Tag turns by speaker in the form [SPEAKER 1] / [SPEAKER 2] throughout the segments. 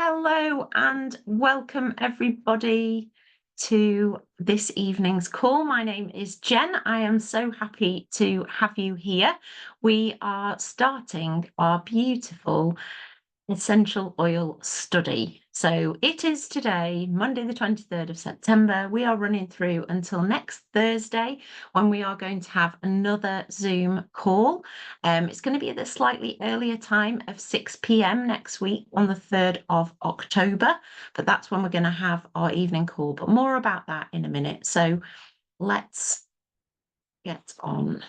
[SPEAKER 1] Hello and welcome everybody to this evening's call. My name is Jen. I am so happy to have you here. We are starting our beautiful essential oil study. So it is today, Monday, the 23rd of September. We are running through until next Thursday when we are going to have another Zoom call. It's going to be at a slightly earlier time of 6 p.m. next week on the 3rd of October, but that's when we're going to have our evening call. But more about that in a minute. So let's get on.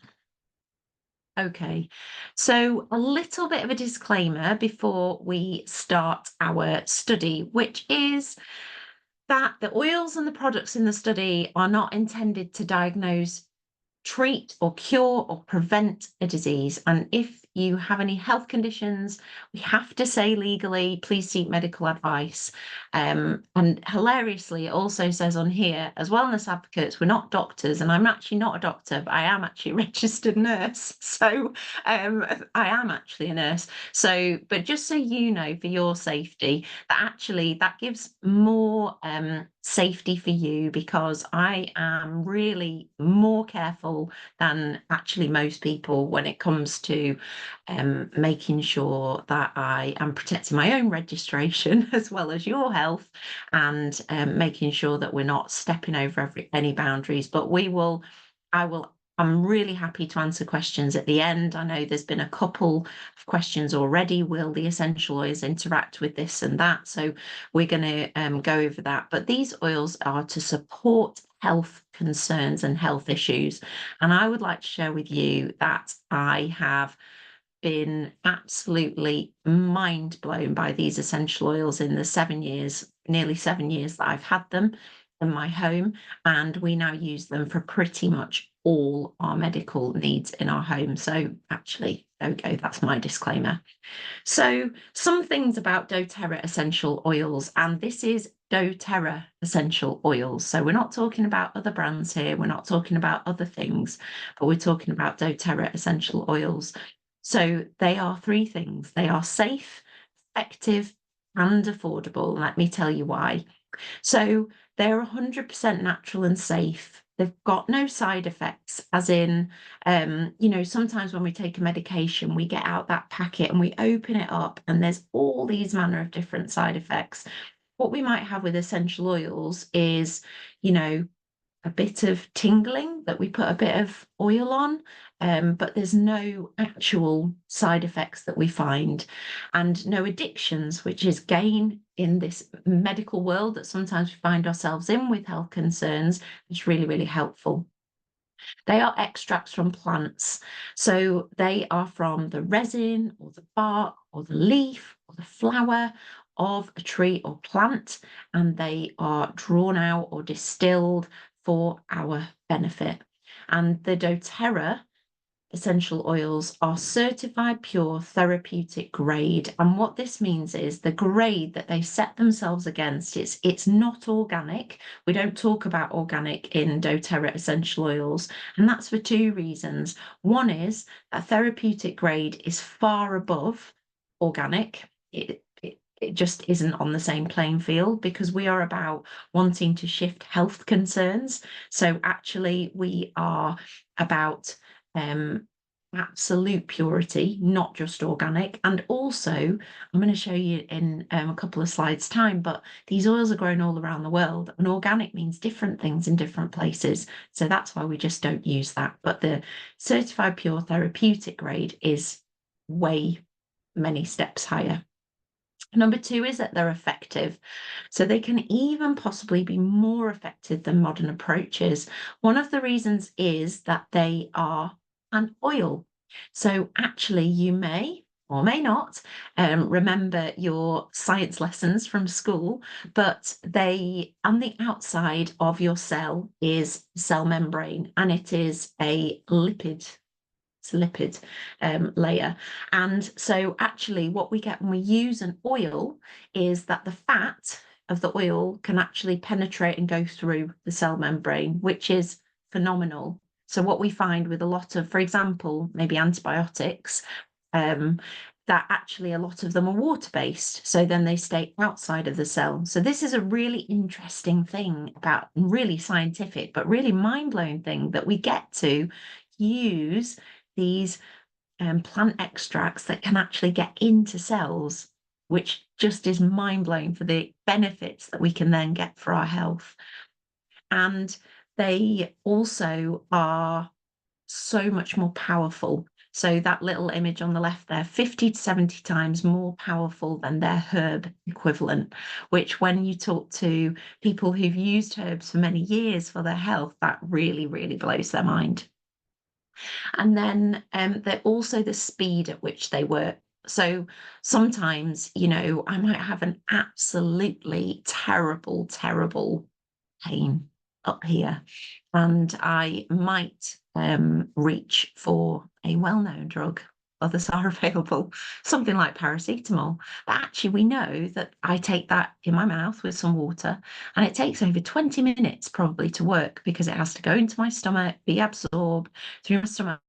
[SPEAKER 1] Okay, so a little bit of a disclaimer before we start our study, which is that the oils and the products in the study are not intended to diagnose, treat or cure or prevent a disease. And if you have any health conditions, we have to say legally, please seek medical advice. And hilariously, it also says on here, as wellness advocates, we're not doctors, and I'm actually not a doctor, but I am actually a registered nurse. So I am actually a nurse. So, but just so you know, for your safety, that actually that gives more safety for you, because I am really more careful than actually most people when it comes to making sure that I am protecting my own registration as well as your health, and making sure that we're not stepping over any boundaries. But I'm really happy to answer questions at the end. I know there's been a couple of questions already. Will the essential oils interact with this and that? So we're going to go over that. But these oils are to support health concerns and health issues. And I would like to share with you that I have been absolutely mind blown by these essential oils in the nearly 7 years that I've had them in my home, and we now use them for pretty much all our medical needs in our home. So actually, there we go, that's my disclaimer. So some things about doTERRA essential oils, and this is doTERRA essential oils. So we're not talking about other brands here, we're not talking about other things, but we're talking about doTERRA essential oils. So they are three things. They are safe, effective, and affordable. Let me tell you why. So they're 100% natural and safe. They've got no side effects, as in, sometimes when we take a medication, we get out that packet and we open it up and there's all these manner of different side effects. What we might have with essential oils is, a bit of tingling that we put a bit of oil on, but there's no actual side effects that we find, and no addictions, which is gain in this medical world that sometimes we find ourselves in with health concerns. It's really, really helpful. They are extracts from plants. So they are from the resin or the bark or the leaf or the flower of a tree or plant, and they are drawn out or distilled for our benefit. And the doTERRA essential oils are certified pure therapeutic grade. And what this means is the grade that they set themselves against, it's not organic. We don't talk about organic in doTERRA essential oils, and that's for two reasons. One is that therapeutic grade is far above organic. It just isn't on the same playing field, because we are about wanting to shift health concerns. So actually we are about absolute purity, not just organic. And also, I'm going to show you in a couple of slides time, but these oils are grown all around the world, and organic means different things in different places. So that's why we just don't use that. But the certified pure therapeutic grade is way many steps higher. Number two is that they're effective. So they can even possibly be more effective than modern approaches. One of the reasons is that they are an oil. So actually you may or may not remember your science lessons from school, but on the outside of your cell is cell membrane, and it is a lipid. It's a lipid layer. And so actually what we get when we use an oil is that the fat of the oil can actually penetrate and go through the cell membrane, which is phenomenal. So what we find with a lot of, for example, maybe antibiotics, that actually a lot of them are water-based, so then they stay outside of the cell. So this is a really interesting thing about, really scientific, but really mind-blowing thing, that we get to use these plant extracts that can actually get into cells, which just is mind-blowing for the benefits that we can then get for our health. And they also are so much more powerful. So that little image on the left there, 50 to 70 times more powerful than their herb equivalent, which when you talk to people who've used herbs for many years for their health, that really, really blows their mind. And then they're also the speed at which they work. So sometimes, I might have an absolutely terrible, terrible pain up here, and I might reach for a well-known drug. Others are available, something like paracetamol. But actually, we know that I take that in my mouth with some water, and it takes over 20 minutes probably to work, because it has to go into my stomach, be absorbed through my stomach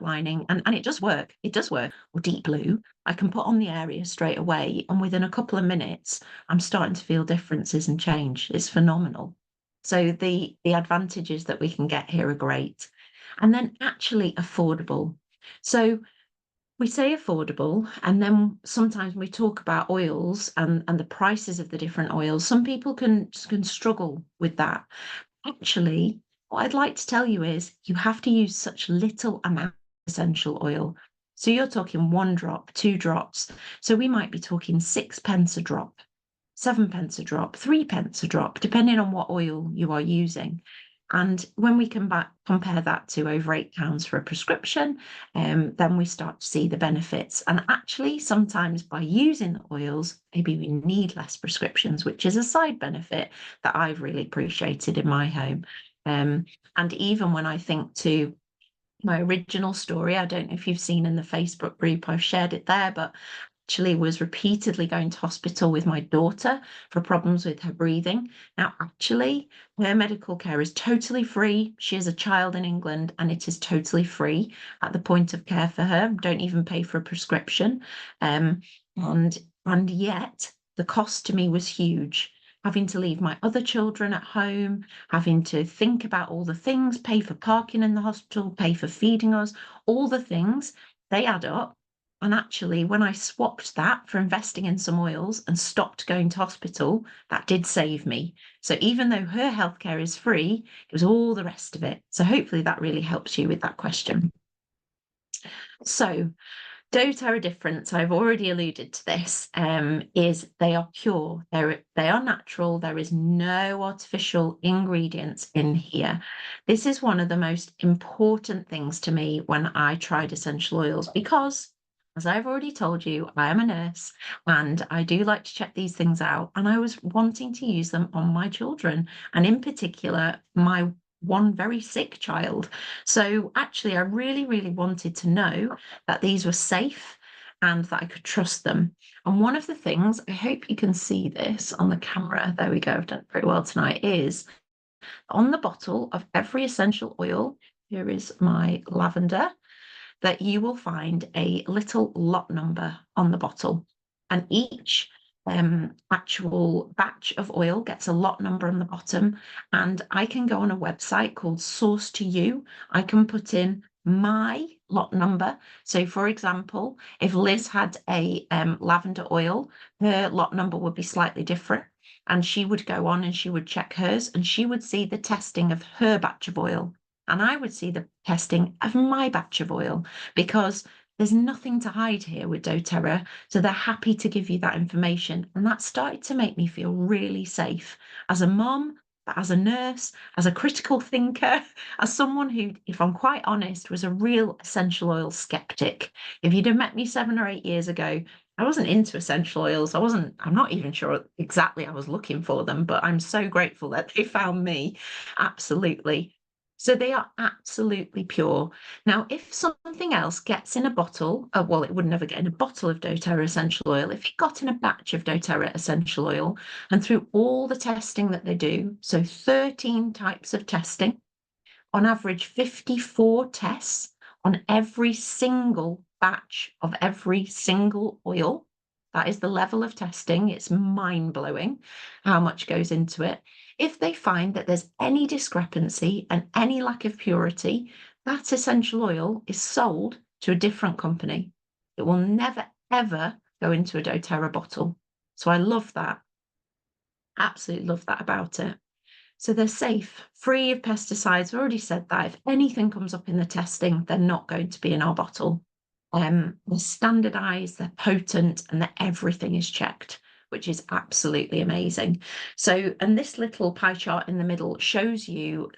[SPEAKER 1] lining, and it does work. It does work. Or deep blue, I can put on the area straight away, and within a couple of minutes, I'm starting to feel differences and change. It's phenomenal. So the advantages that we can get here are great. And then actually affordable. So we say affordable, and then sometimes we talk about oils and the prices of the different oils. Some people can struggle with that. Actually, what I'd like to tell you is you have to use such little amount of essential oil. So you're talking 1 drop, 2 drops. So we might be talking 6 pence a drop, 7 pence a drop, 3 pence a drop, depending on what oil you are using. And when we compare that to over £8 for a prescription, then we start to see the benefits. And actually, sometimes by using the oils, maybe we need less prescriptions, which is a side benefit that I've really appreciated in my home. And even when I think to my original story, I don't know if you've seen in the Facebook group, I've shared it there, but actually was repeatedly going to hospital with my daughter for problems with her breathing. Now, actually, her medical care is totally free. She is a child in England, and it is totally free at the point of care for her. Don't even pay for a prescription. And yet the cost to me was huge. Having to leave my other children at home, having to think about all the things, pay for parking in the hospital, pay for feeding us, all the things, they add up. And actually, when I swapped that for investing in some oils and stopped going to hospital, that did save me. So even though her healthcare is free, it was all the rest of it. So hopefully that really helps you with that question. So doTERRA difference, I've already alluded to this, is they are pure, they are natural, there is no artificial ingredients in here. This is one of the most important things to me when I tried essential oils, because as I've already told you, I am a nurse and I do like to check these things out. And I was wanting to use them on my children, and in particular, my one very sick child. So actually, I really, really wanted to know that these were safe and that I could trust them. And one of the things, I hope you can see this on the camera, there we go, I've done it pretty well tonight, is on the bottle of every essential oil, here is my lavender, that you will find a little lot number on the bottle. And each actual batch of oil gets a lot number on the bottom. And I can go on a website called Source to You. I can put in my lot number. So, for example, if Liz had a lavender oil, her lot number would be slightly different. And she would go on and she would check hers, and she would see the testing of her batch of oil. And I would see the testing of my batch of oil, because there's nothing to hide here with doTERRA. So they're happy to give you that information. And that started to make me feel really safe as a mom, as a nurse, as a critical thinker, as someone who, if I'm quite honest, was a real essential oil skeptic. If you'd have met me 7 or 8 years ago, I wasn't into essential oils. I'm not even sure exactly I was looking for them, but I'm so grateful that they found me. Absolutely. So they are absolutely pure. Now, if something else gets in a bottle, well, it would never get in a bottle of doTERRA essential oil. If it got in a batch of doTERRA essential oil, and through all the testing that they do, so 13 types of testing, on average 54 tests on every single batch of every single oil. That is the level of testing. It's mind-blowing how much goes into it. If they find that there's any discrepancy and any lack of purity, that essential oil is sold to a different company. It will never, ever go into a doTERRA bottle. So I love that. Absolutely love that about it. So they're safe, free of pesticides. I've already said that. If anything comes up in the testing, they're not going to be in our bottle. They're standardized, they're potent, and that everything is checked, which is absolutely amazing. So, and this little pie chart in the middle shows you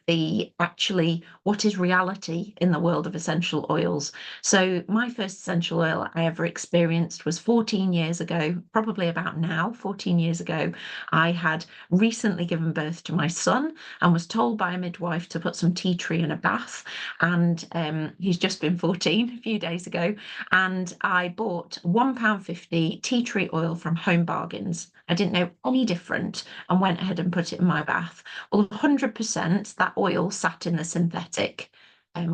[SPEAKER 1] actually what is reality in the world of essential oils. So my first essential oil I ever experienced was 14 years ago, probably about now, 14 years ago. I had recently given birth to my son and was told by a midwife to put some tea tree in a bath. And he's just been 14 a few days ago. And I bought £1.50 tea tree oil from Home Bargains. I didn't know any different and went ahead and put it in my bath. Well, 100% that oil sat in the synthetic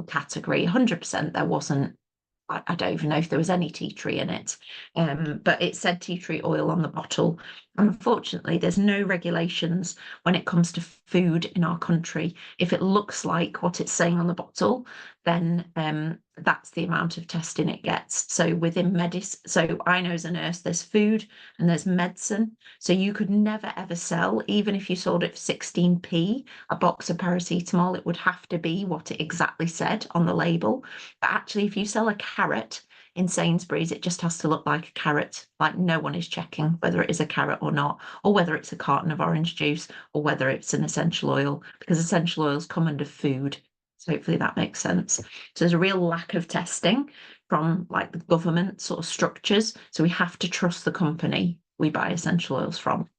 [SPEAKER 1] category. 100% there wasn't. I don't even know if there was any tea tree in it, but it said tea tree oil on the bottle. Unfortunately, there's no regulations when it comes to food in our country. If it looks like what it's saying on the bottle, then that's the amount of testing it gets. So within medicine, so I know as a nurse, there's food and there's medicine. So you could never ever sell, even if you sold it for 16p, a box of paracetamol, it would have to be what it exactly said on the label. But actually, if you sell a carrot in Sainsbury's, it just has to look like a carrot. Like no one is checking whether it is a carrot or not, or whether it's a carton of orange juice, or whether it's an essential oil, because essential oils come under food. So hopefully that makes sense. So there's a real lack of testing from like the government sort of structures. So we have to trust the company we buy essential oils from.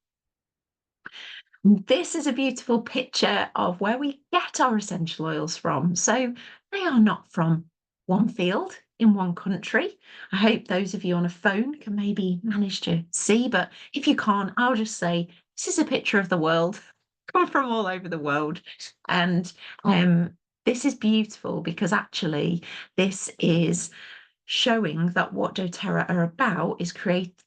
[SPEAKER 1] This is a beautiful picture of where we get our essential oils from. So they are not from one field in one country. I hope those of you on a phone can maybe manage to see, but if you can't, I'll just say this is a picture of the world, come from all over the world. And this is beautiful because actually this is showing that what doTERRA are about is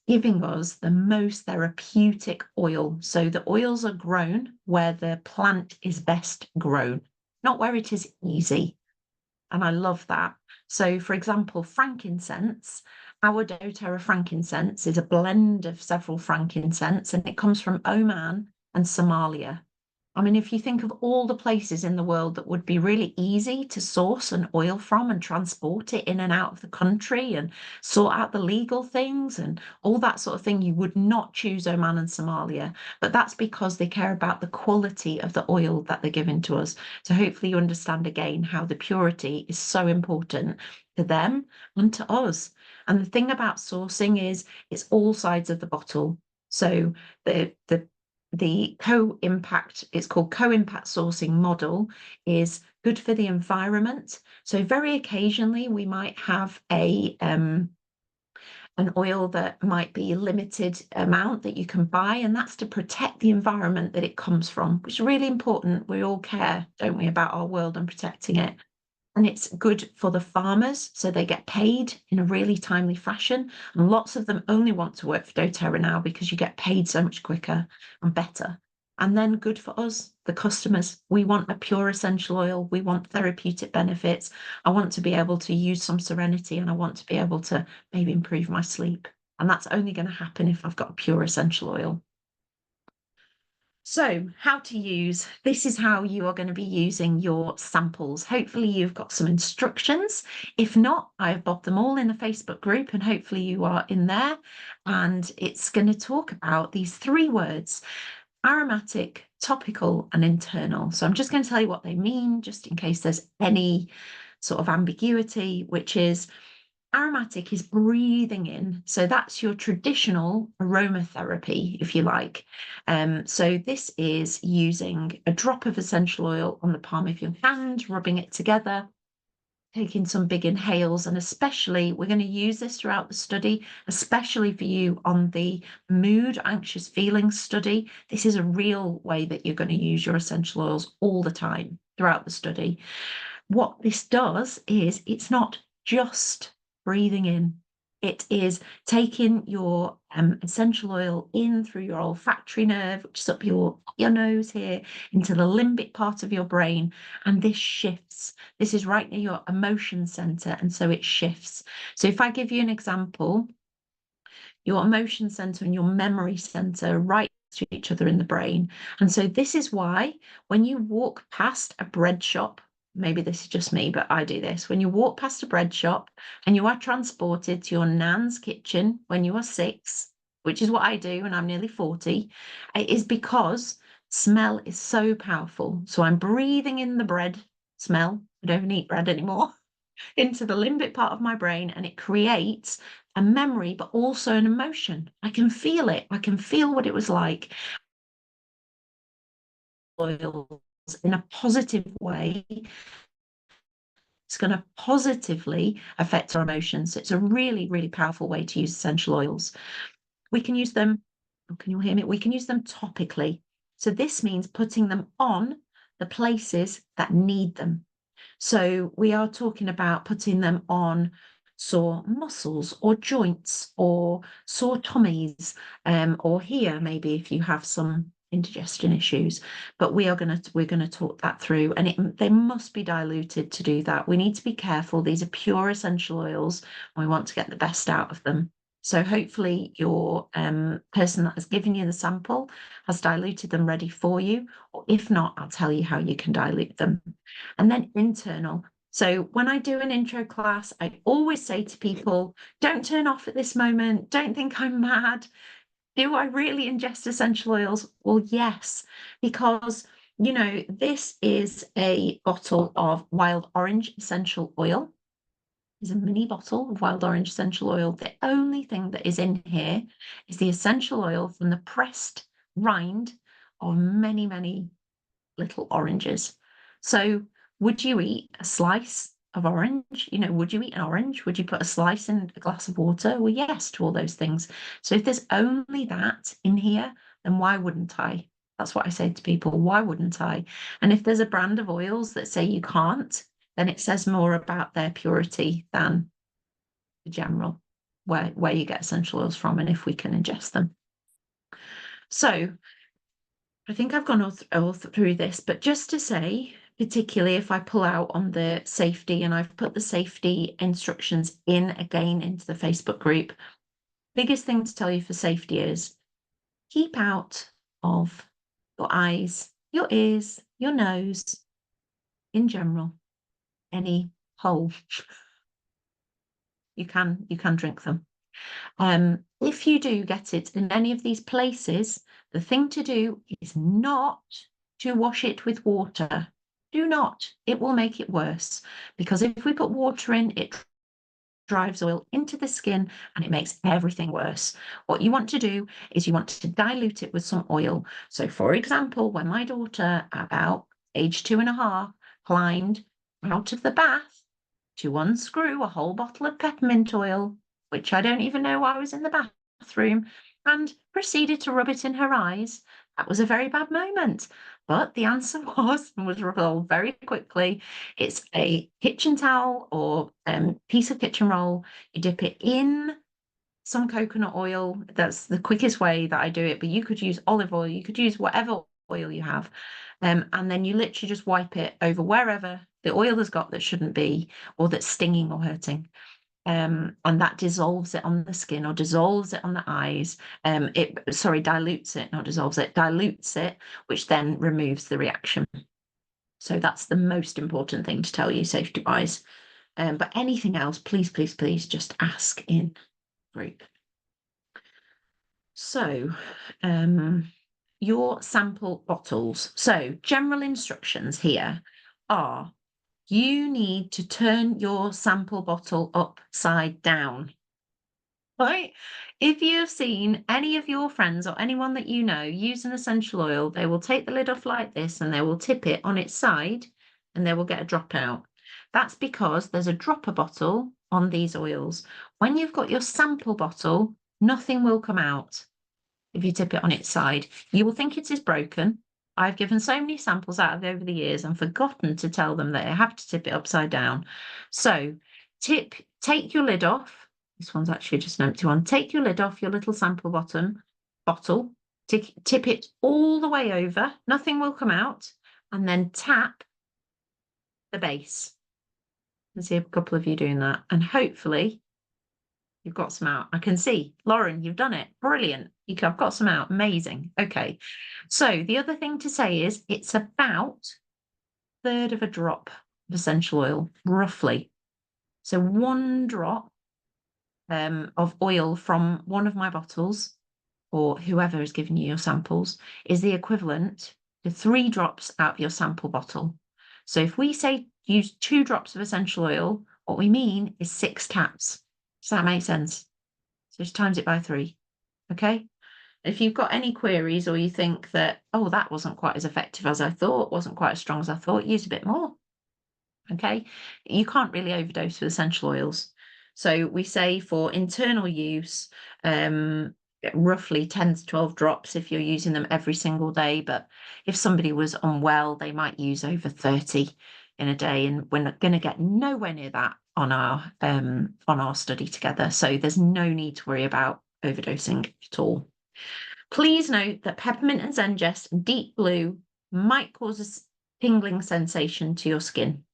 [SPEAKER 1] giving us the most therapeutic oil. So the oils are grown where the plant is best grown, not where it is easy. And I love that. So for example, frankincense, our doTERRA frankincense is a blend of several frankincense and it comes from Oman and Somalia. I mean, if you think of all the places in the world that would be really easy to source an oil from and transport it in and out of the country and sort out the legal things and all that sort of thing, you would not choose Oman and Somalia. But that's because they care about the quality of the oil that they're giving to us. So hopefully you understand again how the purity is so important to them and to us. And the thing about sourcing is it's all sides of the bottle. So the co-impact, it's called co-impact sourcing model, is good for the environment. So very occasionally we might have an oil that might be a limited amount that you can buy, and that's to protect the environment that it comes from, which is really important. We all care, don't we, about our world and protecting it. And it's good for the farmers, so they get paid in a really timely fashion. And lots of them only want to work for doTERRA now because you get paid so much quicker and better. And then good for us, the customers. We want a pure essential oil. We want therapeutic benefits. I want to be able to use some serenity and I want to be able to maybe improve my sleep. And that's only going to happen if I've got a pure essential oil. So, how to use, this is how you are going to be using your samples. Hopefully you've got some instructions. If not, I've bobbed them all in the Facebook group and hopefully you are in there. And it's going to talk about these three words: aromatic, topical, and internal. So I'm just going to tell you what they mean, just in case there's any sort of ambiguity, which is aromatic is breathing in. So that's your traditional aromatherapy, if you like. So this is using a drop of essential oil on the palm of your hand, rubbing it together, taking some big inhales, and especially we're going to use this throughout the study, especially for you on the mood, anxious feelings study. This is a real way that you're going to use your essential oils all the time. throughout the study. What this does is it's not just breathing in. It is taking your essential oil in through your olfactory nerve, which is up your nose here, into the limbic part of your brain. And this shifts. This is right near your emotion center. And so it shifts. So if I give you an example, your emotion center and your memory center right to each other in the brain. And so this is why when you walk past a bread shop, maybe this is just me, but I do this. When you walk past a bread shop and you are transported to your nan's kitchen when you are 6, which is what I do when I'm nearly 40, it is because smell is so powerful. So I'm breathing in the bread smell. I don't eat bread anymore. Into the limbic part of my brain, and it creates a memory, but also an emotion. I can feel it. I can feel what it was like. Oils in a positive way, it's going to positively affect our emotions. So it's a really, really powerful way to use essential oils. We can use them, oh, can you hear me? We can use them topically. So this means putting them on the places that need them. So we are talking about putting them on sore muscles or joints or sore tummies, or here maybe if you have some indigestion issues. But we're going to talk that through, and they must be diluted to do that. We need to be careful. These are pure essential oils. We want to get the best out of them. So hopefully your person that has given you the sample has diluted them ready for you, or if not, I'll tell you how you can dilute them. And then internal. So when I do an intro class, I always say to people, don't turn off at this moment. Don't think I'm mad. Do I really ingest essential oils? Well, yes, because, this is a bottle of wild orange essential oil. Is a mini bottle of wild orange essential oil. The only thing that is in here is the essential oil from the pressed rind of many, many little oranges. So would you eat a slice of orange? Would you eat an orange? Would you put a slice in a glass of water? Well, yes, to all those things. So if there's only that in here, then why wouldn't I? That's what I say to people. Why wouldn't I? And if there's a brand of oils that say you can't, then it says more about their purity than the general, where you get essential oils from and if we can ingest them. So I think I've gone all through this, but just to say, particularly if I pull out on the safety, and I've put the safety instructions in again into the Facebook group, biggest thing to tell you for safety is keep out of your eyes, your ears, your nose, in general, any hole. You can drink them. If you do get it in any of these places, the thing to do is not to wash it with water. Do not. It will make it worse, because if we put water in, it drives oil into the skin and it makes everything worse. What you want to do is you want to dilute it with some oil. So for example, when my daughter, about age 2.5, climbed out of the bath to unscrew a whole bottle of peppermint oil, which I don't even know why I was in the bathroom, and proceeded to rub it in her eyes, that was a very bad moment. But the answer was resolved very quickly. It's a kitchen towel or piece of kitchen roll. You dip it in some coconut oil. That's the quickest way that I do it. But you could use olive oil. You could use whatever oil you have. And then you literally just wipe it over wherever the oil has got that shouldn't be, or that's stinging or hurting. And that dissolves it on the skin or dissolves it on the eyes. Dilutes it, not dissolves it, dilutes it, which then removes the reaction. So that's the most important thing to tell you safety-wise. But anything else, please, please, please just ask in group. So your sample bottles. So general instructions here are: you need to turn your sample bottle upside down. Right? If you have seen any of your friends or anyone that you know use an essential oil, they will take the lid off like this and they will tip it on its side and they will get a drop out. That's because there's a dropper bottle on these oils. When you've got your sample bottle, nothing will come out if you tip it on its side. You will think it is broken. I've given so many samples out of over the years and forgotten to tell them that I have to tip it upside down. So take your lid off. This one's actually just an empty one. Take your lid off your little sample bottle, tip it all the way over, nothing will come out, and then tap the base. I see a couple of you doing that, and hopefully you've got some out. I can see, Lauren, you've done it. Brilliant. I've got some out. Amazing. Okay. So the other thing to say is it's about a third of a drop of essential oil, roughly. So 1 drop of oil from one of my bottles, or whoever has given you your samples, is the equivalent to 3 drops out of your sample bottle. So if we say use 2 drops of essential oil, what we mean is 6 taps. Does that make sense? So just times it by 3. Okay. If you've got any queries or you think that, oh, that wasn't quite as effective as I thought, wasn't quite as strong as I thought, use a bit more. Okay. You can't really overdose with essential oils. So we say for internal use, roughly 10 to 12 drops if you're using them every single day. But if somebody was unwell, they might use over 30 in a day, and we're not going to get nowhere near that on our study together. So there's no need to worry about overdosing at all. Please note that peppermint and Zengest and deep blue might cause a tingling sensation to your skin.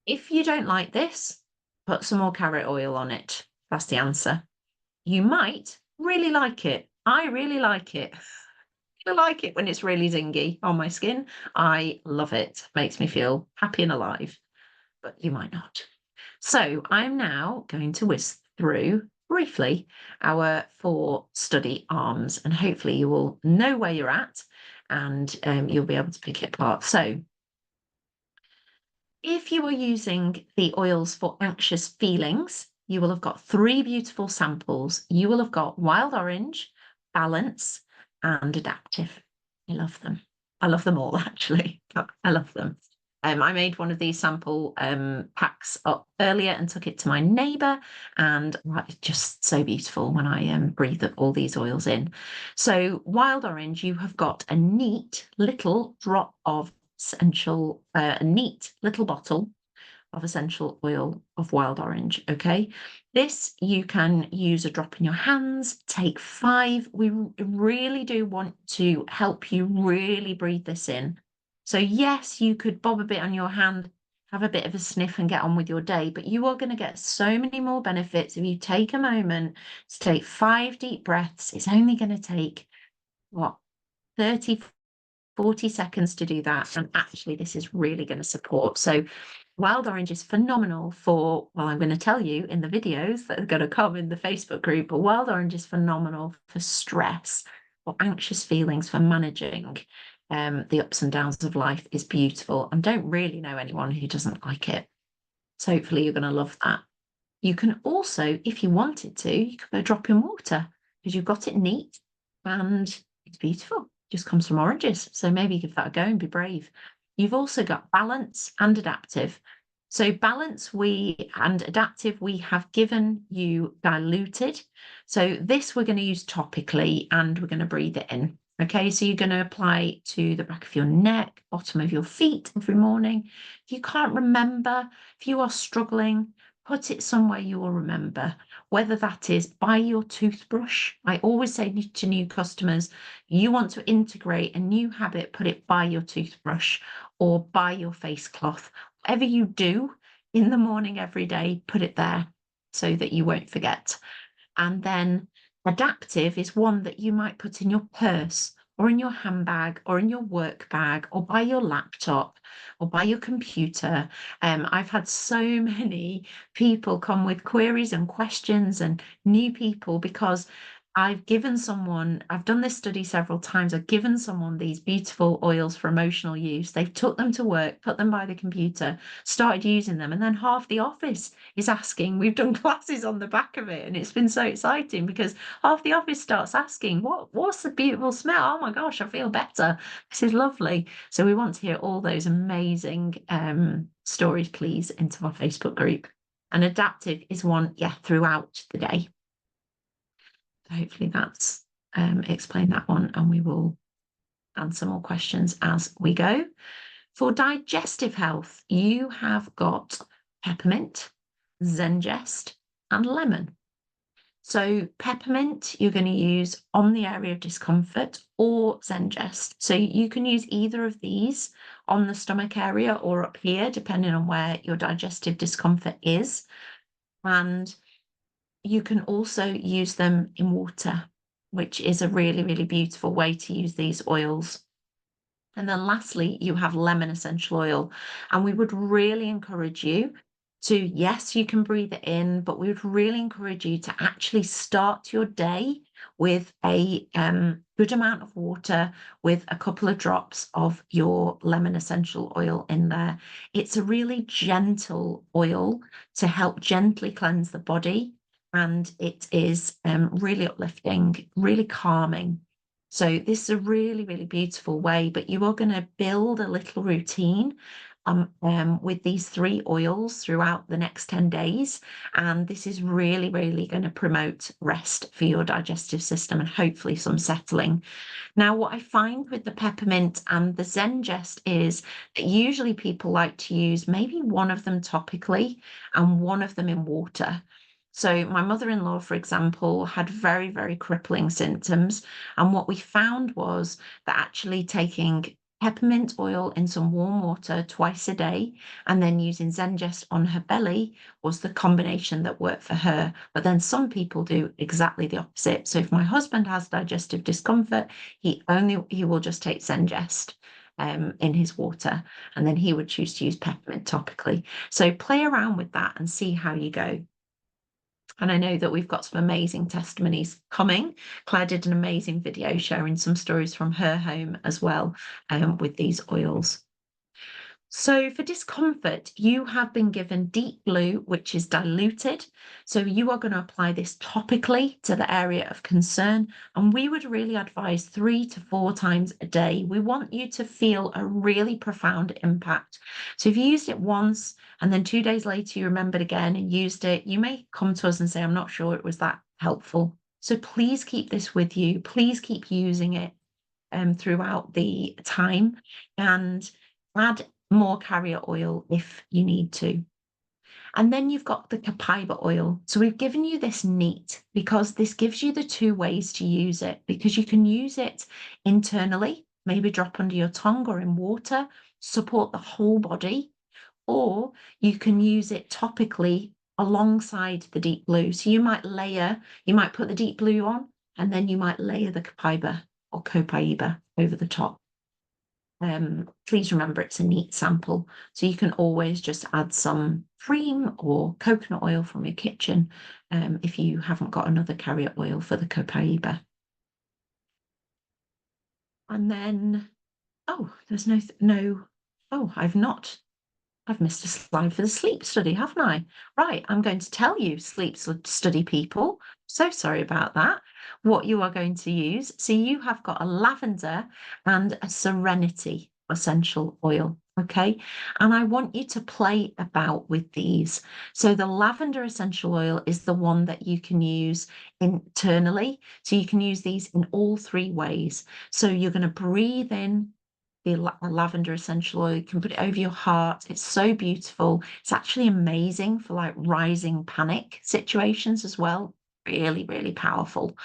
[SPEAKER 1] If you don't like this, put some more carrot oil on it. That's the answer. You might really like it. I really like it. I like it when it's really zingy on my skin. I love it. Makes me feel happy and alive, but you might not. So I'm now going to whisk through briefly our 4 study arms, and hopefully you will know where you're at and you'll be able to pick it apart. So if you are using the oils for anxious feelings, you will have got 3 beautiful samples. You will have got wild orange, balance, and adaptive. I love them. I love them all, actually. I love them. I made one of these sample packs up earlier and took it to my neighbour, and it's just so beautiful when I breathe all these oils in. So wild orange, you have got a neat little drop of essential, a neat little bottle of essential oil of wild orange. Okay, this you can use a drop in your hands, take 5. We really do want to help you really breathe this in. So yes, you could bob a bit on your hand, have a bit of a sniff and get on with your day, but you are going to get so many more benefits if you take a moment to take 5 deep breaths. It's only going to take, what, 30, 40 seconds to do that. And actually, this is really going to support. So wild orange is phenomenal for, well, I'm going to tell you in the videos that are going to come in the Facebook group, but wild orange is phenomenal for stress or anxious feelings, for managing the ups and downs of life. Is beautiful, and don't really know anyone who doesn't like it. So hopefully you're going to love that. You can also, if you wanted to, you could put a drop in water because you've got it neat and it's beautiful. Just comes from oranges. So maybe give that a go and be brave. You've also got balance and adaptive. So balance and adaptive, we have given you diluted. So this we're going to use topically and we're going to breathe it in. Okay, so you're going to apply to the back of your neck, bottom of your feet every morning. If you can't remember, if you are struggling, put it somewhere you will remember, whether that is by your toothbrush. I always say to new customers, you want to integrate a new habit, put it by your toothbrush or by your face cloth. Whatever you do in the morning every day, put it there so that you won't forget. And then adaptive is one that you might put in your purse or in your handbag or in your work bag or by your laptop or by your computer. I've had so many people come with queries and questions, and new people, because I've done this study several times. I've given someone these beautiful oils for emotional use. They've took them to work, put them by the computer, started using them, and then half the office is asking. We've done classes on the back of it, and it's been so exciting because half the office starts asking, what's the beautiful smell? Oh my gosh, I feel better. This is lovely. So we want to hear all those amazing stories, please, into our Facebook group. And adaptive is one, throughout the day. Hopefully that's explained that one, and we will answer more questions as we go. For digestive health, you have got peppermint, zengest, and lemon. So peppermint, you're going to use on the area of discomfort, or zengest. So you can use either of these on the stomach area or up here, depending on where your digestive discomfort is. And you can also use them in water, which is a really, really beautiful way to use these oils. And then lastly, you have lemon essential oil. And we would really encourage you to, yes, you can breathe it in, but we would really encourage you to actually start your day with a good amount of water with a couple of drops of your lemon essential oil in there. It's a really gentle oil to help gently cleanse the body. And it is really uplifting, really calming. So this is a really, really beautiful way, but you are going to build a little routine with these 3 oils throughout the next 10 days. And this is really, really going to promote rest for your digestive system and hopefully some settling. Now, what I find with the peppermint and the zengest is that usually people like to use maybe one of them topically and one of them in water. So my mother-in-law, for example, had very, very crippling symptoms. And what we found was that actually taking peppermint oil in some warm water twice a day and then using zengest on her belly was the combination that worked for her. But then some people do exactly the opposite. So if my husband has digestive discomfort, he will just take zengest in his water, and then he would choose to use peppermint topically. So play around with that and see how you go. And I know that we've got some amazing testimonies coming. Claire did an amazing video sharing some stories from her home as well with these oils. So for discomfort, you have been given Deep Blue, which is diluted. So you are going to apply this topically to the area of concern. And we would really advise 3 to 4 times a day. We want you to feel a really profound impact. So if you used it once and then 2 days later you remembered again and used it, you may come to us and say, I'm not sure it was that helpful. So please keep this with you. Please keep using it throughout the time and add more carrier oil if you need to. And then you've got the copaiba oil. So we've given you this neat because this gives you the 2 ways to use it, because you can use it internally, maybe drop under your tongue or in water, support the whole body, or you can use it topically alongside the Deep Blue. So you might put the Deep Blue on, and then you might layer the copaiba or copaiba over the top. Please remember it's a neat sample, so you can always just add some cream or coconut oil from your kitchen if you haven't got another carrier oil for the copaiba. And then, oh, there's I've missed a slide for the sleep study, haven't I? Right, I'm going to tell you, sleep study people, so sorry about that, what you are going to use. So you have got a lavender and a serenity essential oil, okay? And I want you to play about with these. So the lavender essential oil is the one that you can use internally. So you can use these in all 3 ways. So you're going to breathe in the lavender essential oil. You can put it over your heart. It's so beautiful. It's actually amazing for like rising panic situations as well. Really, really powerful.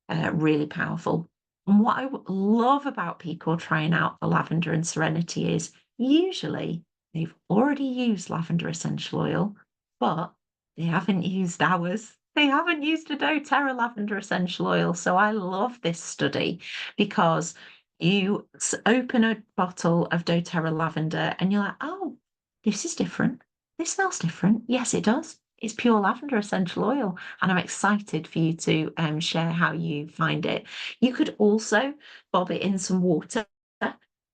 [SPEAKER 1] Really powerful. And what I love about people trying out the lavender and serenity is usually they've already used lavender essential oil, but they haven't used ours. They haven't used a doTERRA lavender essential oil. So I love this study because you open a bottle of doTERRA lavender and you're like, oh, this is different. This smells different. Yes, it does. It's pure lavender essential oil. And I'm excited for you to share how you find it. You could also bob it in some water.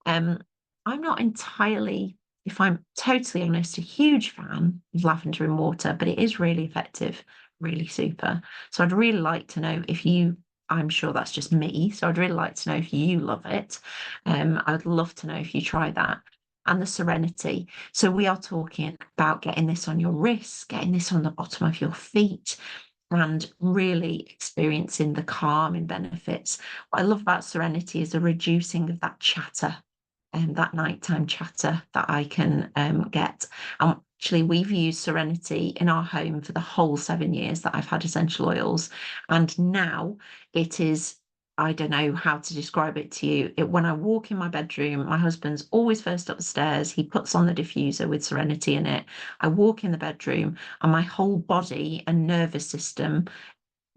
[SPEAKER 1] I'm not entirely, if I'm totally honest, a huge fan of lavender in water, but it is really effective, really super. So I'd really like to know if you I'm sure that's just me. So I'd really like to know if you love it. I would love to know if you try that. And the serenity. So we are talking about getting this on your wrists, getting this on the bottom of your feet, and really experiencing the calming benefits. What I love about Serenity is the reducing of that chatter and that nighttime chatter that I can get. And actually, we've used Serenity in our home for the whole 7 years that I've had essential oils. And now it is, I don't know how to describe it to you. When I walk in my bedroom, my husband's always first up the stairs. He puts on the diffuser with Serenity in it. I walk in the bedroom, and my whole body and nervous system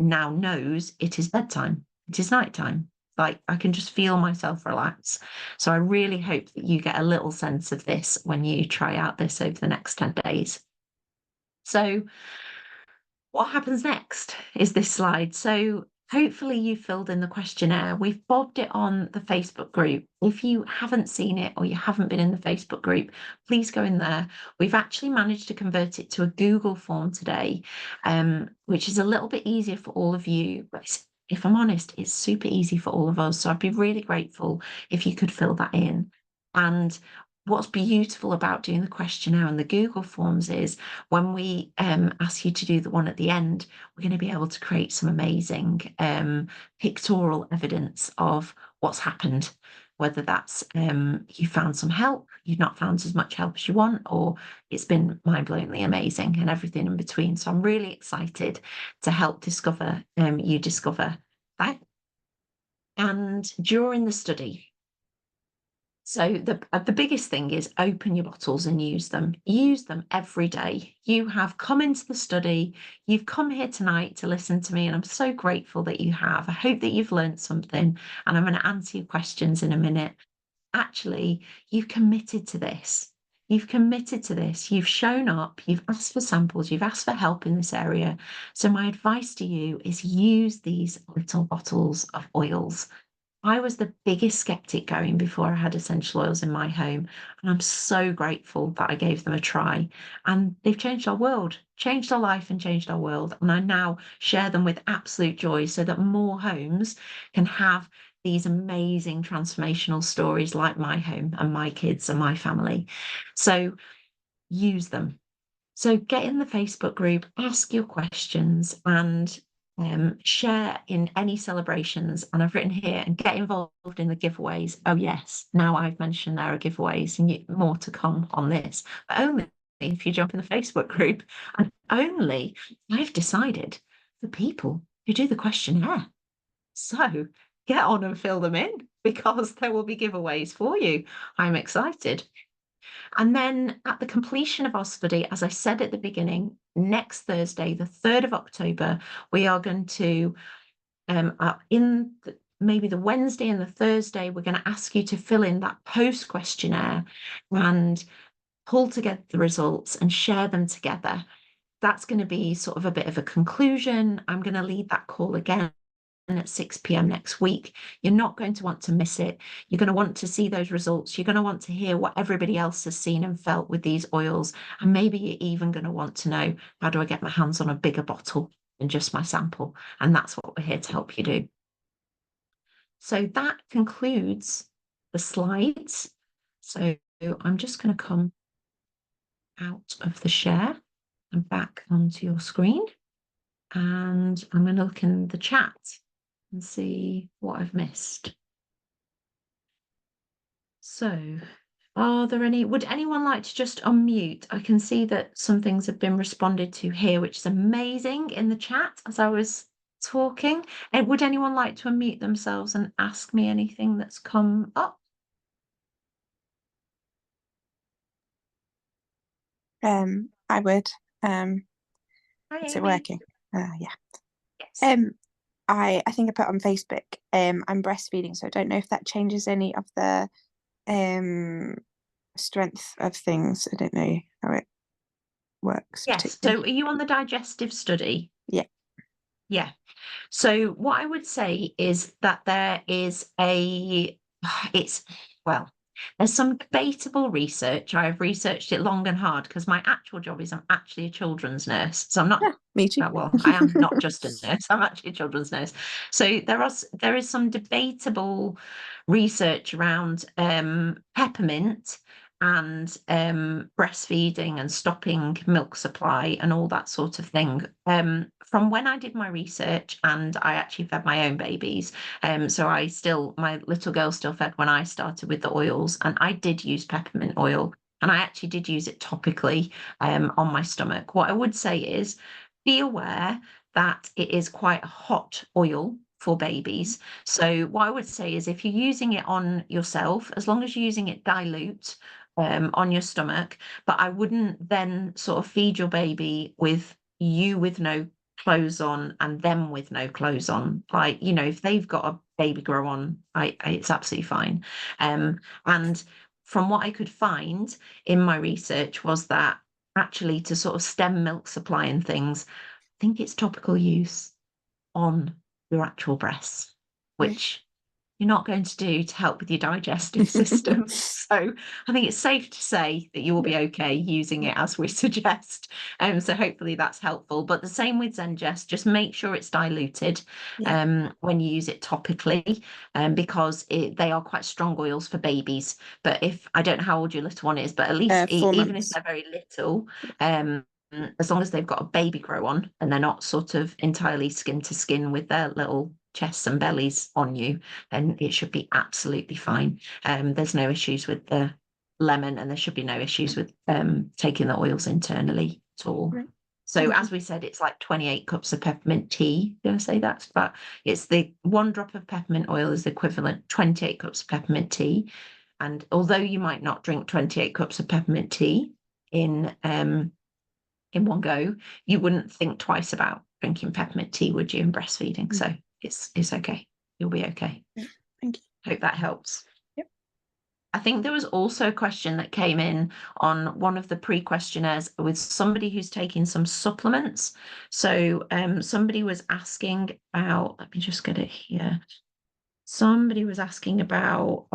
[SPEAKER 1] now knows it is bedtime. It is nighttime. Like I can just feel myself relax. So I really hope that you get a little sense of this when you try out this over the next 10 days. So what happens next is this slide. So hopefully you filled in the questionnaire. We've bobbed it on the Facebook group. If you haven't seen it or you haven't been in the Facebook group, please go in there. We've actually managed to convert it to a Google form today, which is a little bit easier for all of you. But if I'm honest, it's super easy for all of us. So I'd be really grateful if you could fill that in. And what's beautiful about doing the questionnaire and the Google Forms is when we ask you to do the one at the end, we're going to be able to create some amazing pictorial evidence of what's happened, whether that's you found some help, you've not found as much help as you want, or it's been mind-blowingly amazing and everything in between. So I'm really excited to help you discover that. And during the study, so the biggest thing is open your bottles and use them. Use them every day. You have come into the study. You've come here tonight to listen to me, and I'm so grateful that you have. I hope that you've learned something, and I'm going to answer your questions in a minute. Actually, you've committed to this. You've committed to this. You've shown up. You've asked for samples. You've asked for help in this area. So my advice to you is use these little bottles of oils. I was the biggest skeptic going before I had essential oils in my home. And I'm so grateful that I gave them a try. And they've changed our world, changed our life, and changed our world. And I now share them with absolute joy so that more homes can have these amazing transformational stories like my home and my kids and my family. So use them. So get in the Facebook group, ask your questions, and share in any celebrations. And I've written here, and get involved in the giveaways. Oh yes, now I've mentioned there are giveaways, and more to come on this. But only if you jump in the Facebook group, and only I've decided for people who do the questionnaire. So get on and fill them in because there will be giveaways for you. I'm excited. And then at the completion of our study, as I said at the beginning, next Thursday, the 3rd of October, we are going to, maybe the Wednesday and the Thursday, we're going to ask you to fill in that post questionnaire and pull together the results and share them together. That's going to be sort of a bit of a conclusion. I'm going to lead that call again at 6 p.m. next week. You're not going to want to miss it. You're going to want to see those results. You're going to want to hear what everybody else has seen and felt with these oils. And maybe you're even going to want to know, how do I get my hands on a bigger bottle than just my sample? And that's what we're here to help you do. So that concludes the slides. So I'm just going to come out of the share and back onto your screen. And I'm going to look in the chat and see what I've missed. So, would anyone like to just unmute? I can see that some things have been responded to here, which is amazing in the chat as I was talking. And would anyone like to unmute themselves and ask me anything that's come up?
[SPEAKER 2] I would.
[SPEAKER 1] Hi,
[SPEAKER 2] Is it
[SPEAKER 1] Amy.
[SPEAKER 2] working? Yeah.
[SPEAKER 1] Yes.
[SPEAKER 2] I think I put on Facebook, I'm breastfeeding, so I don't know if that changes any of the strength of things. I don't know how it works
[SPEAKER 1] Yes.
[SPEAKER 2] particularly.
[SPEAKER 1] So are you on the digestive study?
[SPEAKER 2] Yeah.
[SPEAKER 1] Yeah. So what I would say is that there's some debatable research. I've researched it long and hard because my actual job is I'm actually a children's nurse. So I'm not,
[SPEAKER 2] Me too.
[SPEAKER 1] I am not just a nurse, I'm actually a children's nurse. So there is some debatable research around peppermint and breastfeeding and stopping milk supply and all that sort of thing. from when I did my research, and I actually fed my own babies, so my little girl still fed when I started with the oils, and I did use peppermint oil, and I actually did use it topically on my stomach. What I would say is, be aware that it is quite a hot oil for babies. So what I would say is, if you're using it on yourself, as long as you're using it dilute on your stomach, but I wouldn't then sort of feed your baby with no clothes on and them with no clothes on. Like, if they've got a baby grow on, it's absolutely fine. And from what I could find in my research was that actually, to sort of stem milk supply and things, I think it's topical use on your actual breasts, which you're not going to do to help with your digestive system. So I think it's safe to say that you will be okay using it as we suggest. So hopefully that's helpful. But the same with Zengest, just make sure it's diluted when you use it topically, because they are quite strong oils for babies. But I don't know how old your little one is, but at least
[SPEAKER 2] 4
[SPEAKER 1] even if
[SPEAKER 2] months.
[SPEAKER 1] they're very little, as long as they've got a baby grow on and they're not sort of entirely skin to skin with their little chests and bellies on you, then it should be absolutely fine. There's no issues with the lemon, and there should be no issues with taking the oils internally at all.
[SPEAKER 2] Right.
[SPEAKER 1] So as we said, it's like 28 cups of peppermint tea. Did I say that? But it's the 1 drop of peppermint oil is the equivalent 28 cups of peppermint tea. And although you might not drink 28 cups of peppermint tea in one go, you wouldn't think twice about drinking peppermint tea, would you, in breastfeeding? So it's okay. You'll be okay.
[SPEAKER 2] Thank you.
[SPEAKER 1] Hope that helps.
[SPEAKER 2] Yep.
[SPEAKER 1] I think there was also a question that came in on one of the pre-questionnaires with somebody who's taking some supplements. So somebody was asking about, let me just get it here. Somebody was asking about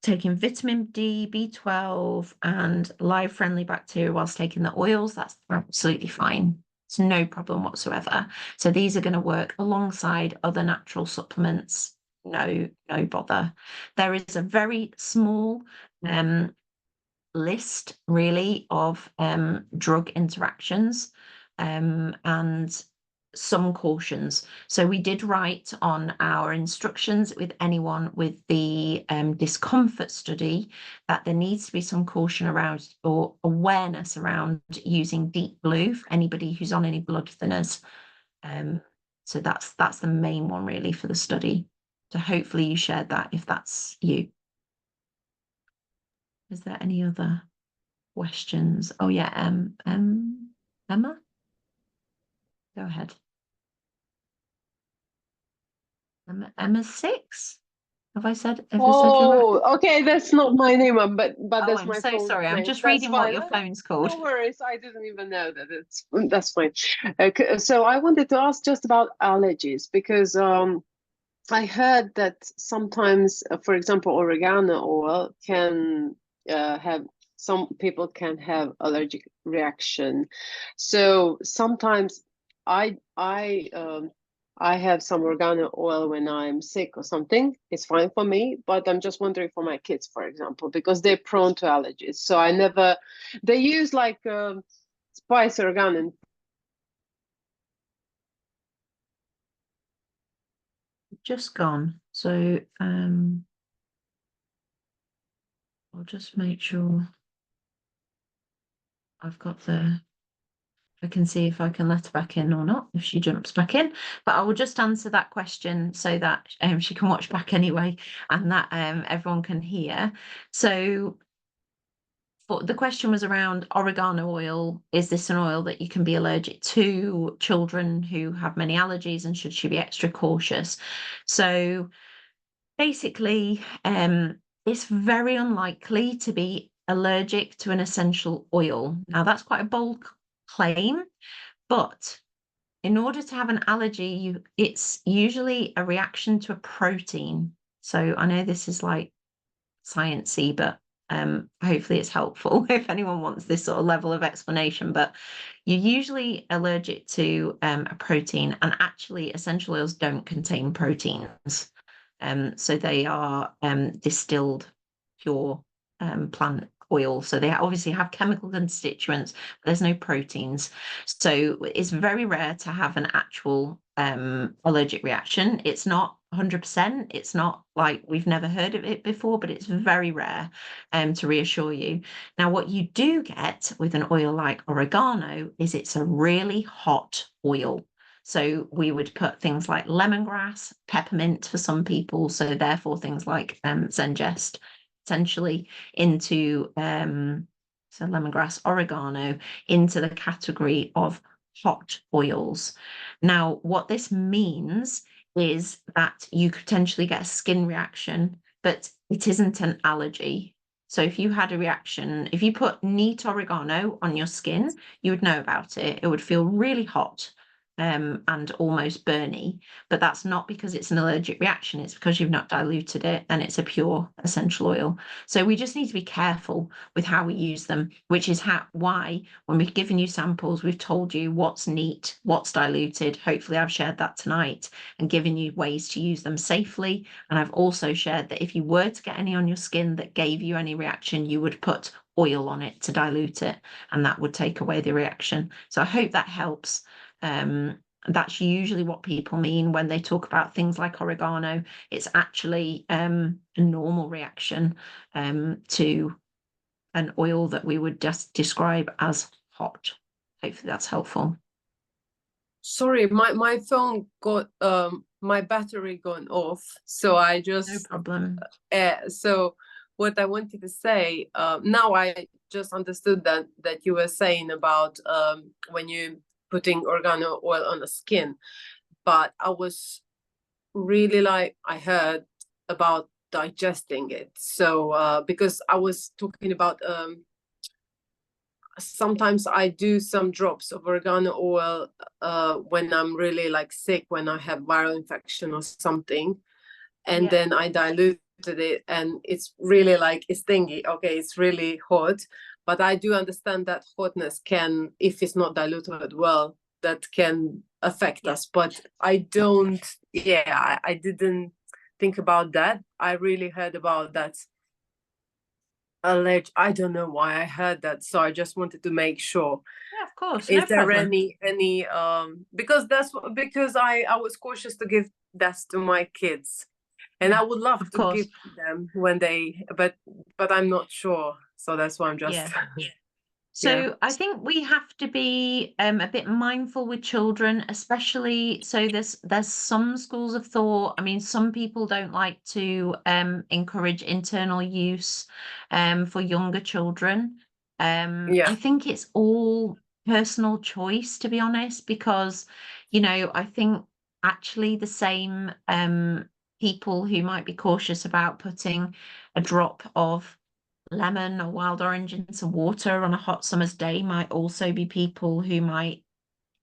[SPEAKER 1] taking vitamin D, B12, and live-friendly bacteria whilst taking the oils. That's absolutely fine. It's no problem whatsoever. So these are going to work alongside other natural supplements. No bother. There is a very small list, really, of drug interactions and some cautions. So we did write on our instructions with anyone with the discomfort study that there needs to be some caution around, or awareness around, using deep blue for anybody who's on any blood thinners. So that's the main one really for the study. So hopefully you shared that if that's you. Is there any other questions? Oh yeah, Emma, go ahead. Emma's 6. Have I said your right?
[SPEAKER 3] Okay, that's not my name, but
[SPEAKER 1] Oh,
[SPEAKER 3] that's
[SPEAKER 1] I'm
[SPEAKER 3] my
[SPEAKER 1] so
[SPEAKER 3] full
[SPEAKER 1] sorry. I'm
[SPEAKER 3] name.
[SPEAKER 1] just
[SPEAKER 3] That's
[SPEAKER 1] reading what
[SPEAKER 3] fine.
[SPEAKER 1] your phone's called.
[SPEAKER 3] No worries. I didn't even know that. That's fine. So I wanted to ask just about allergies, because I heard that sometimes, for example, oregano oil can have, some people can have allergic reaction. So sometimes I have some oregano oil when I'm sick or something. It's fine for me, but I'm just wondering for my kids, for example, because they're prone to allergies. So they use like spice oregano.
[SPEAKER 1] Just gone. So I'll just make sure I've got I can see if I can let her back in or not, if she jumps back in. But I will just answer that question so that she can watch back anyway, and that everyone can hear. So the question was around oregano oil. Is this an oil that you can be allergic to? Children who have many allergies, and should she be extra cautious? So basically, it's very unlikely to be allergic to an essential oil. Now, that's quite a bold claim, but in order to have an allergy, it's usually a reaction to a protein. So I know this is like sciencey, but hopefully it's helpful if anyone wants this sort of level of explanation. But you're usually allergic to a protein, and actually essential oils don't contain proteins. So they are distilled pure plant oil. So they obviously have chemical constituents, but there's no proteins. So it's very rare to have an actual allergic reaction. It's not 100%. It's not like we've never heard of it before, but it's very rare, to reassure you. Now, what you do get with an oil like oregano is it's a really hot oil. So we would put things like lemongrass, peppermint for some people, so therefore things like Zengest essentially into so lemongrass, oregano into the category of hot oils. Now, what this means is that you could potentially get a skin reaction, but it isn't an allergy. So if you had a reaction, if you put neat oregano on your skin, you would know about it. It would feel really hot and almost burny, but that's not because it's an allergic reaction. It's because you've not diluted it and it's a pure essential oil. So we just need to be careful with how we use them, which is why when we've given you samples, we've told you what's neat, what's diluted. Hopefully I've shared that tonight and given you ways to use them safely. And I've also shared that if you were to get any on your skin that gave you any reaction, you would put oil on it to dilute it, and that would take away the reaction. So I hope that helps. That's usually what people mean when they talk about things like oregano. It's actually a normal reaction to an oil that we would just describe as hot. Hopefully that's helpful.
[SPEAKER 4] Sorry, my phone got my battery gone off, so I
[SPEAKER 1] No
[SPEAKER 4] just
[SPEAKER 1] problem.
[SPEAKER 4] so what I wanted to say, now I just understood that you were saying about when you putting oregano oil on the skin, but I was really like, I heard about digesting it. So because I was talking about sometimes I do some drops of oregano oil when I'm really like sick, when I have viral infection or something, and then I diluted it, and it's really like, it's stingy. Okay, it's really hot, but I do understand that hotness can, if it's not diluted well, that can affect us. But I don't, I didn't think about that. I really heard about that allergy. I don't know why I heard that, so I just wanted to make sure.
[SPEAKER 1] Yeah, of course.
[SPEAKER 4] Is
[SPEAKER 1] No
[SPEAKER 4] there
[SPEAKER 1] problem.
[SPEAKER 4] any because I was cautious to give that to my kids, and I would love
[SPEAKER 1] Of
[SPEAKER 4] to
[SPEAKER 1] course.
[SPEAKER 4] give them when they, but I'm not sure, so that's why I'm just
[SPEAKER 1] So I think we have to be a bit mindful with children, especially. So there's some schools of thought. I mean, some people don't like to encourage internal use for younger children. I think it's all personal choice, to be honest, because I think actually the same people who might be cautious about putting a drop of lemon or wild orange in some water on a hot summer's day might also be people who might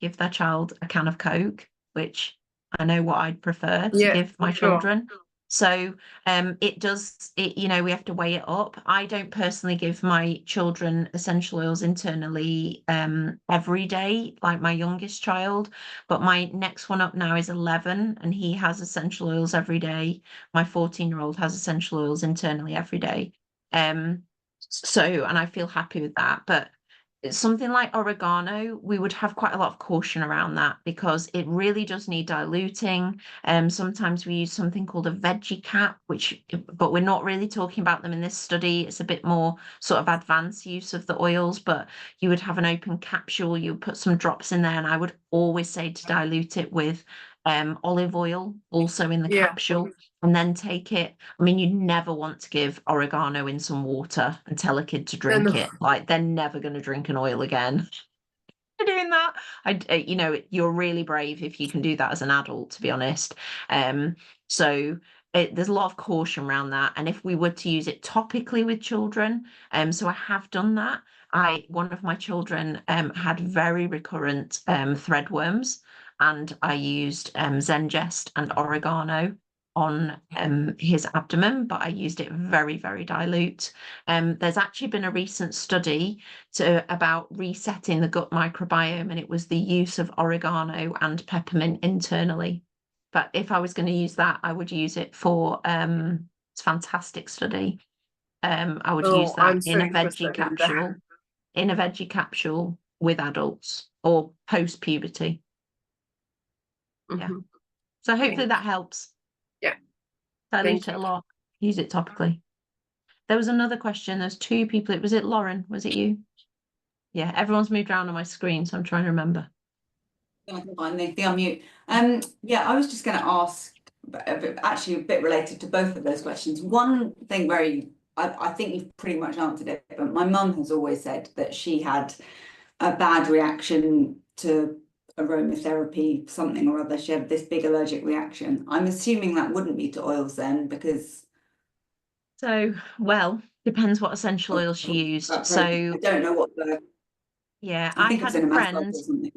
[SPEAKER 1] give their child a can of Coke, which I know what I'd prefer to give my children. So we have to weigh it up. I don't personally give my children essential oils internally every day, like my youngest child, but my next one up now is 11 and he has essential oils every day. My 14-year-old has essential oils internally every day. And I feel happy with that. But something like oregano, we would have quite a lot of caution around that because it really does need diluting. Sometimes we use something called a veggie cap, but we're not really talking about them in this study. It's a bit more sort of advanced use of the oils, but you would have an open capsule, you would put some drops in there, and I would always say to dilute it with olive oil also in the capsule, and then take it. I mean, you never want to give oregano in some water and tell a kid to drink it. Like, they're never going to drink an oil again. Doing that, you're really brave if you can do that as an adult, to be honest. So there's a lot of caution around that. And if we were to use it topically with children, so I have done that. One of my children had very recurrent threadworms, and I used Zengest and oregano on his abdomen, but I used it very, very dilute. There's actually been a recent study about resetting the gut microbiome, and it was the use of oregano and peppermint internally. But if I was going to use that, I would use it for it's a fantastic study. I would
[SPEAKER 4] Oh,
[SPEAKER 1] use that
[SPEAKER 4] I'm so
[SPEAKER 1] in a
[SPEAKER 4] interested in
[SPEAKER 1] veggie capsule with adults or post-puberty. Yeah.
[SPEAKER 4] Mhm.
[SPEAKER 1] So hopefully
[SPEAKER 4] Thanks.
[SPEAKER 1] that helps.
[SPEAKER 4] Yeah.
[SPEAKER 1] Dilute
[SPEAKER 4] Thank
[SPEAKER 1] it a
[SPEAKER 4] you.
[SPEAKER 1] lot. Use it topically. There was another question. There's two people. Was it Lauren? Was it you? Yeah, everyone's moved around on my screen, so I'm trying to remember.
[SPEAKER 5] I can find the unmute. Yeah, I was just going to ask, actually a bit related to both of those questions. One thing I think you've pretty much answered it, but my mum has always said that she had a bad reaction to aromatherapy, something or other. She had this big allergic reaction. I'm assuming that wouldn't be to oils then, because
[SPEAKER 1] So, well, depends what essential oils she used.
[SPEAKER 5] I
[SPEAKER 1] So,
[SPEAKER 5] don't know what
[SPEAKER 1] yeah,
[SPEAKER 5] I
[SPEAKER 1] I
[SPEAKER 5] think it was
[SPEAKER 1] had
[SPEAKER 5] in
[SPEAKER 1] a
[SPEAKER 5] a massage
[SPEAKER 1] friend.
[SPEAKER 5] or something.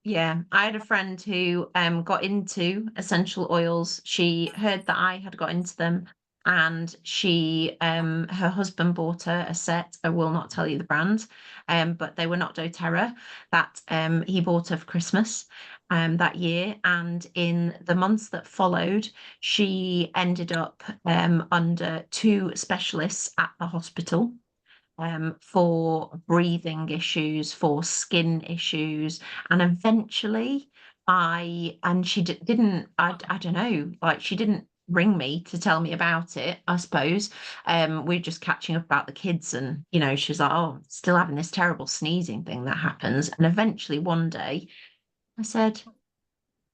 [SPEAKER 1] Yeah, I had a friend who got into essential oils. She heard that I had got into them, and she her husband bought her a set. I will not tell you the brand, but they were not doTERRA, that he bought her for Christmas that year. And in the months that followed, she ended up under two specialists at the hospital. For breathing issues, for skin issues, and eventually she didn't, I don't know, like she didn't ring me to tell me about it, I suppose. We're just catching up about the kids, and she was like, oh, still having this terrible sneezing thing that happens. And eventually one day I said,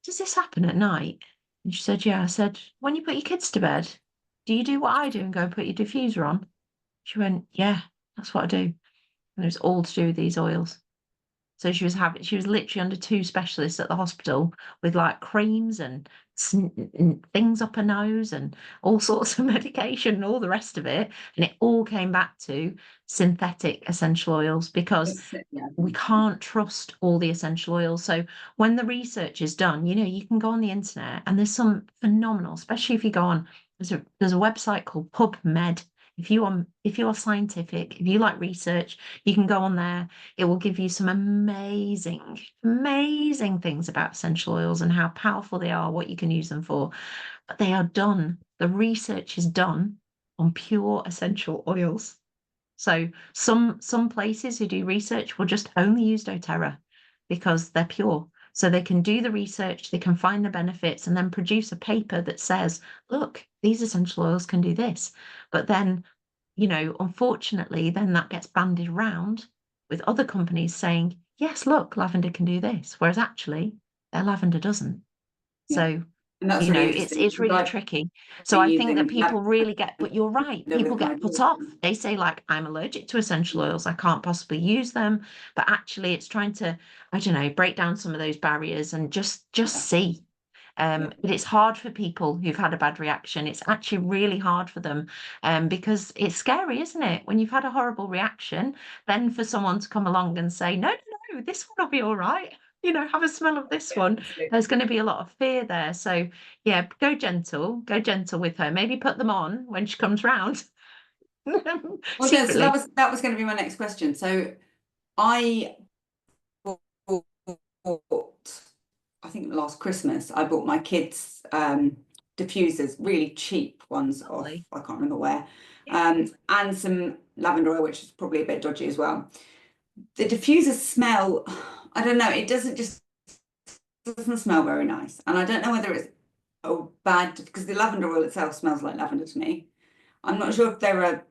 [SPEAKER 1] does this happen at night? And she said, yeah. I said, when you put your kids to bed, do you do what I do and go and put your diffuser on? She went, yeah, that's what I do. And it was all to do with these oils. So she was literally under two specialists at the hospital with like creams and things up her nose and all sorts of medication and all the rest of it. And it all came back to synthetic essential oils, because we can't trust all the essential oils. So when the research is done, you can go on the internet and there's some phenomenal, especially if you go on, there's a website called PubMed. If you are scientific, if you like research, you can go on there. It will give you some amazing, amazing things about essential oils and how powerful they are, what you can use them for. But they are done. The research is done on pure essential oils. So some places who do research will just only use doTERRA because they're pure. So they can do the research, they can find the benefits, and then produce a paper that says, look, these essential oils can do this. But then, unfortunately, then that gets bandied around with other companies saying, yes, look, lavender can do this, whereas actually their lavender doesn't.
[SPEAKER 5] Yeah.
[SPEAKER 1] So
[SPEAKER 5] And that's really interesting,
[SPEAKER 1] it's really tricky. So I think that people really but you're right, people get put off. They say, like, I'm allergic to essential oils, I can't possibly use them. But actually it's trying to, I don't know, break down some of those barriers and just see. But it's hard for people who've had a bad reaction. It's actually really hard for them, because it's scary, isn't it? When you've had a horrible reaction, then for someone to come along and say, no, this one will be all right. Have a smell of this one. There's going to be a lot of fear there. So yeah, go gentle with her. Maybe put them on when she comes round.
[SPEAKER 5] Well, so that was going to be my next question. So I bought, I think last Christmas, I bought my kids diffusers, really cheap ones off, I can't remember where, and some lavender oil, which is probably a bit dodgy as well. The diffusers smell, I don't know, it doesn't smell very nice. And I don't know whether it's bad, because the lavender oil itself smells like lavender to me. I'm not sure if there are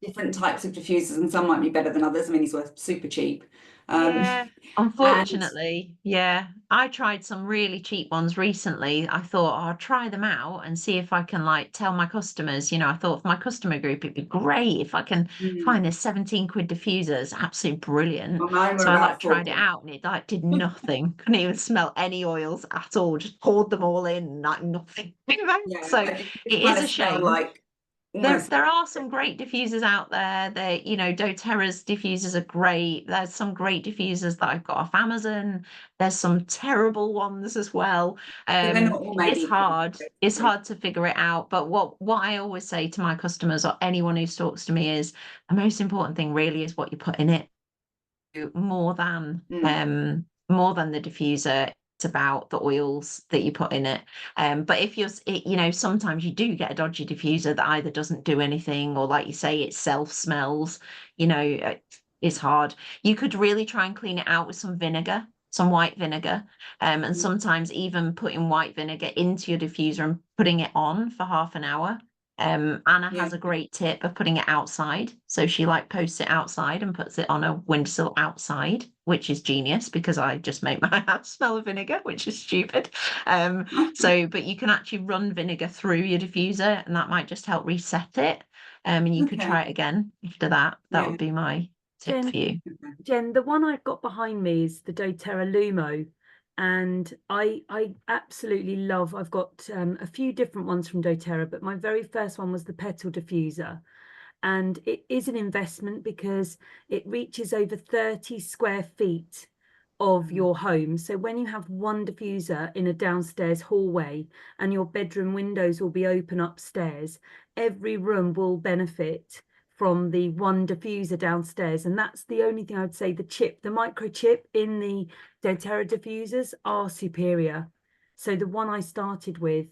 [SPEAKER 5] different types of diffusers, and some might be better than others. I mean, these were super cheap.
[SPEAKER 1] Yeah, unfortunately, yeah. I tried some really cheap ones recently. I thought, I'll try them out and see if I can tell my customers, I thought for my customer group, it'd be great if I can find this 17 quid diffuser. It's absolutely brilliant. So I tried it out and it did nothing. Couldn't even smell any oils at all. Just poured them all in, nothing. So it is a shame. There are some great diffusers out there. doTERRA's diffusers are great. There's some great diffusers that I've got off Amazon. There's some terrible ones as well. It's hard. It's hard to figure it out. But what I always say to my customers or anyone who talks to me is the most important thing really is what you put in it, more than the diffuser. about the oils that you put in it. But if you know, sometimes you do get a dodgy diffuser that either doesn't do anything, or like you say, it self smells, you know, it's hard. You could really try and clean it out with some vinegar, some white vinegar, and sometimes even putting white vinegar into your diffuser and putting it on for half an hour. Anna has a great tip of putting it outside. So she like posts it outside and puts it on a windowsill outside, which is genius because I just make my house smell of vinegar, which is stupid. But you can actually run vinegar through your diffuser, and that might just help reset it. And you could try it again after that. That would be my tip for you.
[SPEAKER 6] Jen, the one I've got behind me is the doTERRA Lumo, and I absolutely love, I've got a few different ones from doTERRA, but my very first one was the petal diffuser, and it is an investment because it reaches over 30 square feet of your home. So when you have one diffuser in a downstairs hallway and your bedroom windows will be open upstairs, every room will benefit from the one diffuser downstairs. And that's the only thing I would say. The microchip in the doTERRA diffusers are superior. So the one I started with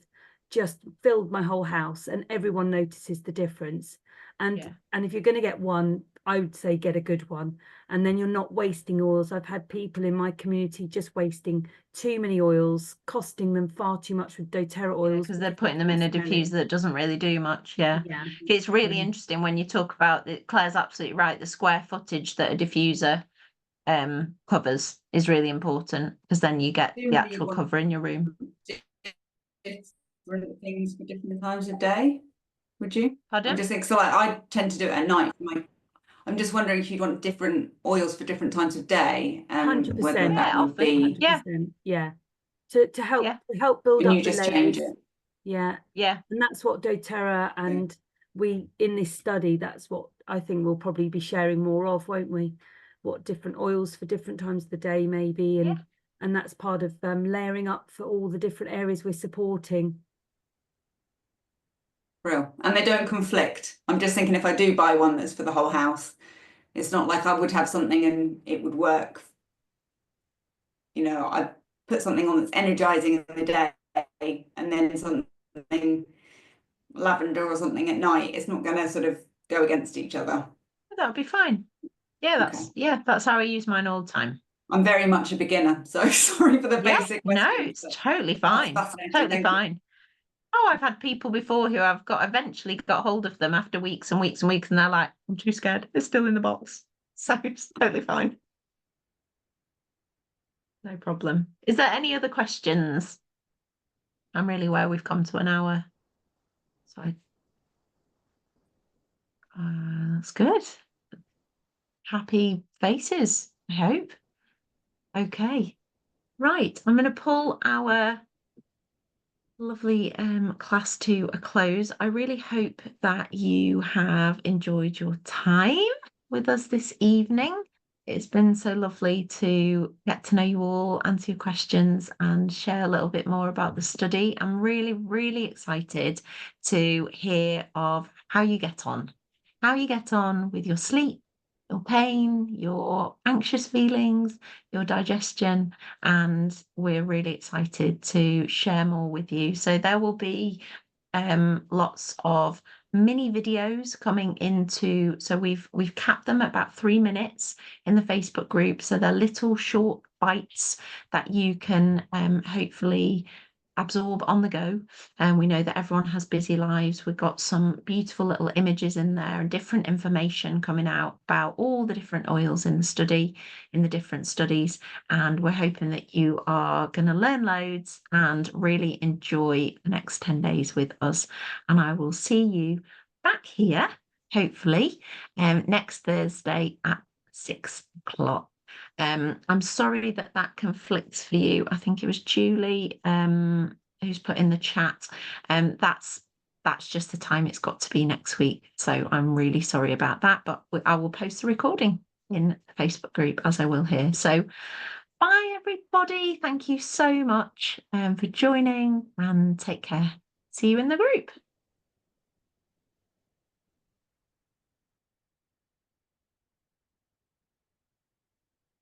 [SPEAKER 6] just filled my whole house, and everyone notices the difference. And if you're going to get one, I would say get a good one, and then you're not wasting oils. I've had people in my community just wasting too many oils, costing them far too much with doTERRA oils,
[SPEAKER 1] because they're putting them in a diffuser that doesn't really do much. It's really interesting when you talk about it. Claire's absolutely right. The square footage that a diffuser covers is really important, because then you get the actual cover in your room.
[SPEAKER 5] Different things for different times of day, would you?
[SPEAKER 1] Pardon?
[SPEAKER 5] I just think so. I tend to do it at night. I'm just wondering if you'd want different oils for different times of day, and
[SPEAKER 6] 100%.
[SPEAKER 5] whether that would be
[SPEAKER 6] 100%. To help build
[SPEAKER 5] Can
[SPEAKER 6] up
[SPEAKER 5] you just
[SPEAKER 6] the
[SPEAKER 5] change
[SPEAKER 6] layers.
[SPEAKER 5] it?
[SPEAKER 6] And that's what doTERRA, and we in this study, that's what I think we'll probably be sharing more of, won't we? What different oils for different times of the day maybe, and that's part of layering up for all the different areas we're supporting.
[SPEAKER 5] Real. And they don't conflict. I'm just thinking, if I do buy one that's for the whole house, it's not like I would have something and it would work. You know, I put something on that's energizing in the day, and then something lavender or something at night. It's not going to sort of go against each other.
[SPEAKER 1] That would be fine. That's how I use mine all the time.
[SPEAKER 5] I'm very much a beginner, so sorry for the basic questions.
[SPEAKER 1] No, it's totally fine. Totally fine. Oh, I've had people before who I've eventually got hold of them after weeks and weeks and weeks, and they're like, I'm too scared. It's still in the box. So it's totally fine. No problem. Is there any other questions? I'm really aware we've come to an hour. So that's good. Happy faces, I hope. Okay. Right. I'm going to pull our lovely class to a close. I really hope that you have enjoyed your time with us this evening. It's been so lovely to get to know you all, answer your questions, and share a little bit more about the study. I'm really, really excited to hear of how you get on with your sleep, your pain, your anxious feelings, your digestion, and we're really excited to share more with you. So there will be lots of mini videos coming into, so we've capped them at about 3 minutes in the Facebook group, so they're little short bites that you can hopefully absorb on the go. And we know that everyone has busy lives. We've got some beautiful little images in there and different information coming out about all the different oils in the study, in the different studies, and we're hoping that you are going to learn loads and really enjoy the next 10 days with us. And I will see you back here hopefully next Thursday at 6 o'clock. I'm sorry that conflicts for you. I think it was Julie who's put in the chat. That's just the time it's got to be next week. So I'm really sorry about that, but I will post the recording in the Facebook group, as I will here. So bye everybody. Thank you so much for joining, and take care. See you in the group.